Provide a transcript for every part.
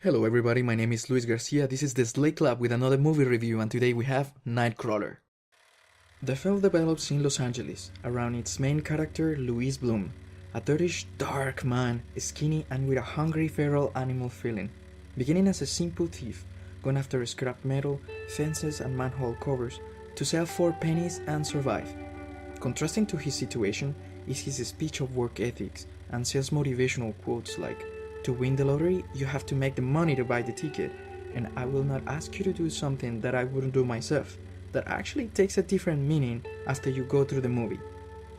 Hello everybody, my name is Luis Garcia, this is the Slate Clap with another movie review, and today we have Nightcrawler. The film develops in Los Angeles around its main character Louis Bloom, a dirtish, dark man, skinny and with a hungry feral animal feeling. Beginning as a simple thief, going after scrap metal, fences and manhole covers to sell for pennies and survive. Contrasting to his situation is his speech of work ethics and sales motivational quotes like, "To win the lottery, you have to make the money to buy the ticket, and I will not ask you to do something that I wouldn't do myself." That actually takes a different meaning after you go through the movie.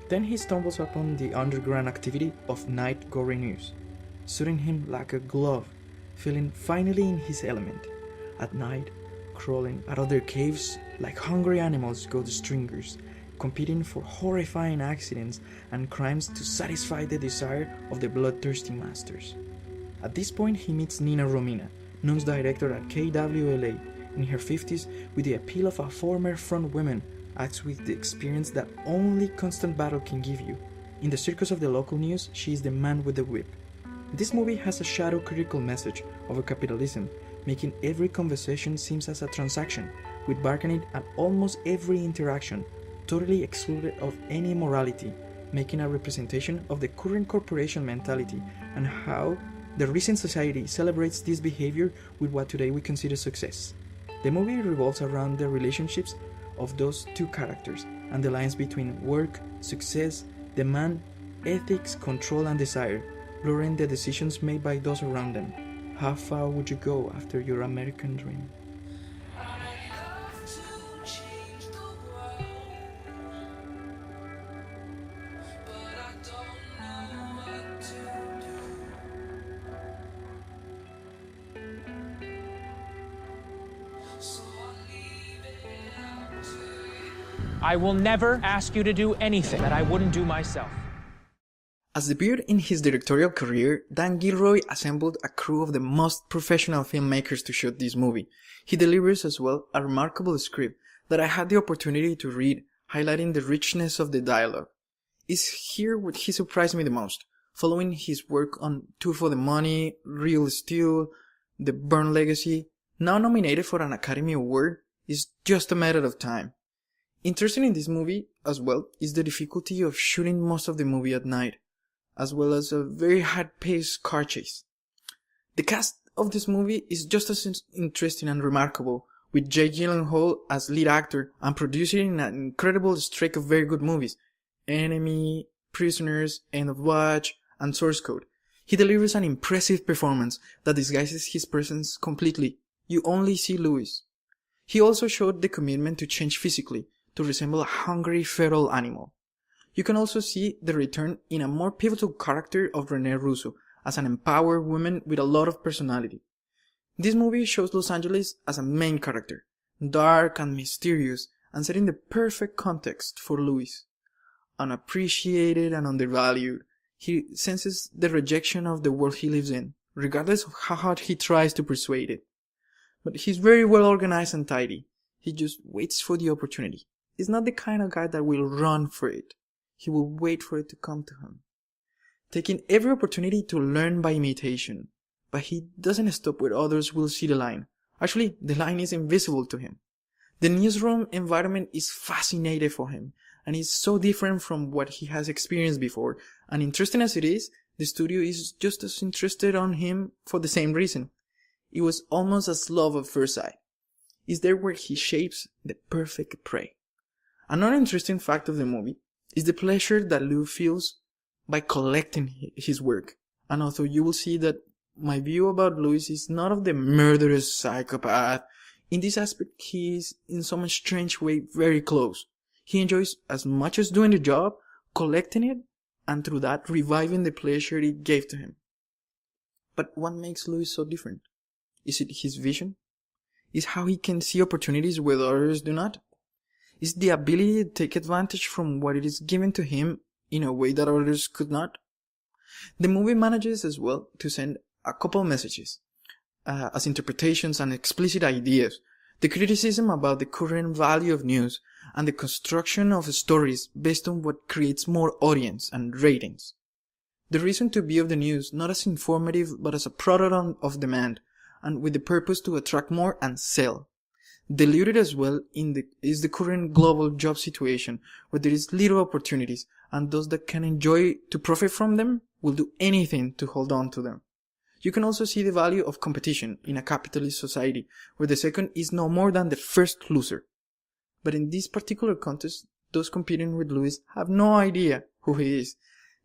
Then he stumbles upon the underground activity of night gory news, suiting him like a glove, feeling finally in his element. At night, crawling out of their caves like hungry animals go the stringers, competing for horrifying accidents and crimes to satisfy the desire of the bloodthirsty masters. At this point he meets Nina Romina, news director at KWLA, in her 50s, with the appeal of a former front woman, acts with the experience that only constant battle can give you. In the circus of the local news, she is the man with the whip. This movie has a shadow critical message over capitalism, making every conversation seems as a transaction, with bargaining at almost every interaction, totally excluded of any morality, making a representation of the current corporation mentality and how the recent society celebrates this behavior with what today we consider success. The movie revolves around the relationships of those two characters and the lines between work, success, demand, ethics, control and desire, blurring the decisions made by those around them. How far would you go after your American dream? I will never ask you to do anything that I wouldn't do myself. As debut in his directorial career, Dan Gilroy assembled a crew of the most professional filmmakers to shoot this movie. He delivers as well a remarkable script that I had the opportunity to read, highlighting the richness of the dialogue. It's here what he surprised me the most, following his work on Two for the Money, Real Steel, The Bourne Legacy, now nominated for an Academy Award, is just a matter of time. Interesting in this movie, as well, is the difficulty of shooting most of the movie at night, as well as a very hard-paced car chase. The cast of this movie is just as interesting and remarkable, with Jake Gyllenhaal as lead actor and producing an incredible streak of very good movies, Enemy, Prisoners, End of Watch, and Source Code. He delivers an impressive performance that disguises his presence completely. You only see Louis. He also showed the commitment to change physically, to resemble a hungry feral animal. You can also see the return in a more pivotal character of Renee Russo as an empowered woman with a lot of personality. This movie shows Los Angeles as a main character, dark and mysterious, and setting the perfect context for Louis. Unappreciated and undervalued, he senses the rejection of the world he lives in, regardless of how hard he tries to persuade it. But he's very well organized and tidy. He just waits for the opportunity. He's not the kind of guy that will run for it. He will wait for it to come to him, taking every opportunity to learn by imitation. But he doesn't stop where others will see the line. Actually, the line is invisible to him. The newsroom environment is fascinating for him, and is so different from what he has experienced before. And interesting as it is, the studio is just as interested on him for the same reason. It was almost as love at first sight. Is there where he shapes the perfect prey. Another interesting fact of the movie is the pleasure that Lou feels by collecting his work. And although you will see that my view about Louis is not of the murderous psychopath, in this aspect he is in some strange way very close. He enjoys as much as doing the job, collecting it, and through that reviving the pleasure it gave to him. But what makes Louis so different? Is it his vision? Is how he can see opportunities where others do not? Is the ability to take advantage from what it is given to him in a way that others could not? The movie manages as well to send a couple messages, as interpretations and explicit ideas, the criticism about the current value of news, and the construction of stories based on what creates more audience and ratings. The reason to be of the news not as informative but as a product of demand, and with the purpose to attract more and sell. Diluted as well is the current global job situation, where there is little opportunities, and those that can enjoy to profit from them will do anything to hold on to them. You can also see the value of competition in a capitalist society, where the second is no more than the first loser. But in this particular contest, those competing with Lewis have no idea who he is.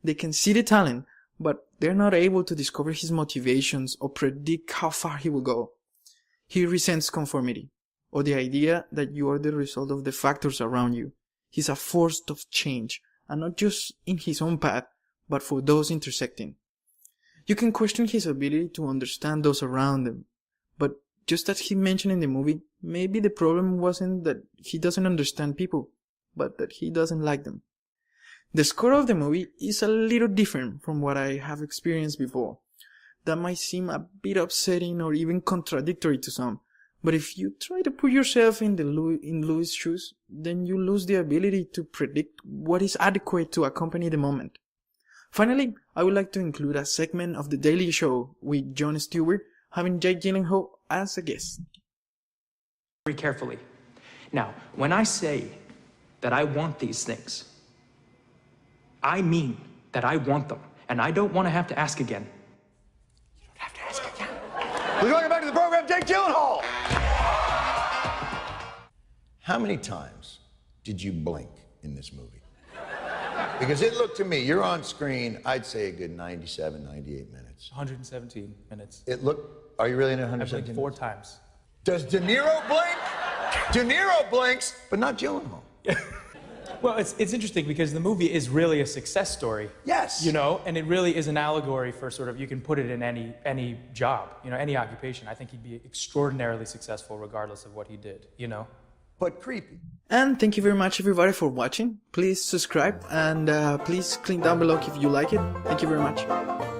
They can see the talent, but they're not able to discover his motivations or predict how far he will go. He resents conformity, or the idea that you are the result of the factors around you. He's a force of change, and not just in his own path, but for those intersecting. You can question his ability to understand those around him, but just as he mentioned in the movie, maybe the problem wasn't that he doesn't understand people, but that he doesn't like them. The score of the movie is a little different from what I have experienced before. That might seem a bit upsetting or even contradictory to some, but if you try to put yourself in Louis' shoes, then you lose the ability to predict what is adequate to accompany the moment. Finally, I would like to include a segment of The Daily Show with Jon Stewart having Jake Gyllenhaal as a guest. Very carefully. Now, when I say that I want these things, I mean that I want them, and I don't want to have to ask again. You don't have to ask again. We're going back to the program, Jake Gyllenhaal! How many times did you blink in this movie? Because it looked to me, you're on screen, I'd say a good 97, 98 minutes. 117 minutes. It looked, are you really in 117 I blinked 4 times. Does De Niro blink? De Niro blinks, but not Gyllenhaal. Well, it's interesting because the movie is really a success story. Yes. You know, and it really is an allegory for sort of, you can put it in any job, you know, any occupation. I think he'd be extraordinarily successful regardless of what he did, you know? But creepy. And thank you very much everybody for watching. Please subscribe and please click down below if you like it. Thank you very much.